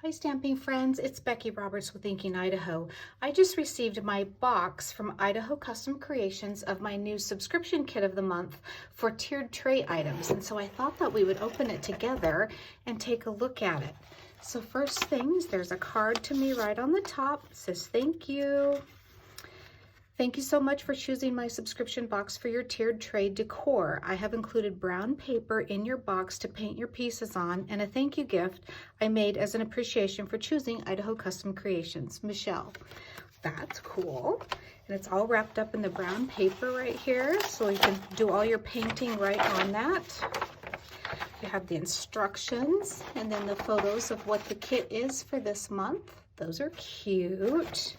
Hi stamping friends, it's Becky Roberts with Inking Idaho. I just received my box from Idaho Custom Creations of my new subscription kit of the month for tiered tray items. And so I thought that we would open it together and take a look at it. So first things, there's a card to me right on the top. It says thank you. Thank you so much for choosing my subscription box for your tiered tray decor. I have included brown paper in your box to paint your pieces on and a thank you gift I made as an appreciation for choosing Idaho Custom Creations. Michelle. That's cool. And it's all wrapped up in the brown paper right here, so you can do all your painting right on that. You have the instructions and then the photos of what the kit is for this month. Those are cute.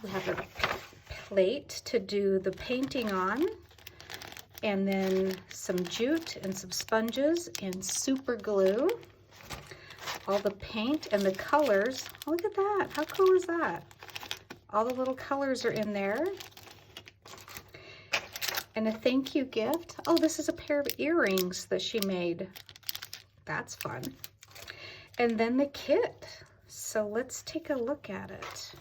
We have a plate to do the painting on, and then some jute and some sponges and super glue. All the paint and the colors. Oh, look at that. How cool is that? All the little colors are in there. And a thank you gift. Oh, this is a pair of earrings that she made. That's fun. And then the kit. So let's take a look at it.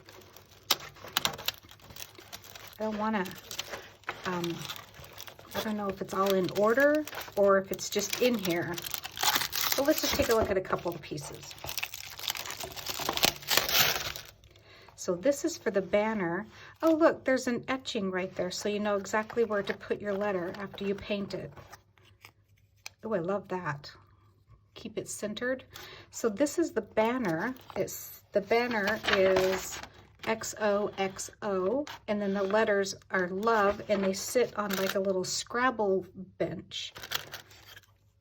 I don't want to, I don't know if it's all in order or if it's just in here. So let's just take a look at a couple of pieces. So this is for the banner. Oh, look, there's an etching right there, so you know exactly where to put your letter after you paint it. Oh, I love that. Keep it centered. So this is the banner. The banner is XOXO, and then the letters are love, and they sit on like a little Scrabble bench.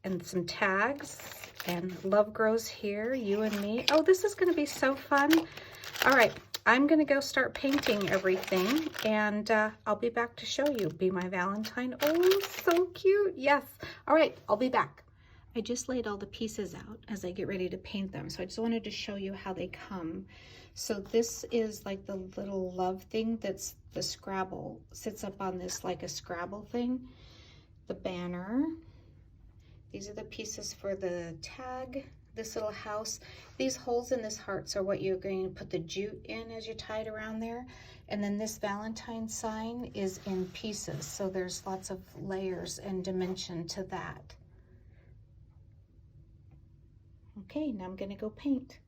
And some tags, and love grows here, you and me. Oh, this is going to be so fun. All right, I'm going to go start painting everything, and I'll be back to show you. Be my Valentine. Oh, so cute. Yes. All right, I'll be back. I just laid all the pieces out as I get ready to paint them, so I just wanted to show you how they come. So this is like the little love thing that's the Scrabble, sits up on this like a Scrabble thing. The banner. These are the pieces for the tag, this little house. These holes in this hearts are what you're going to put the jute in as you tie it around there. And then this Valentine sign is in pieces, so there's lots of layers and dimension to that. Okay, now I'm going to go paint.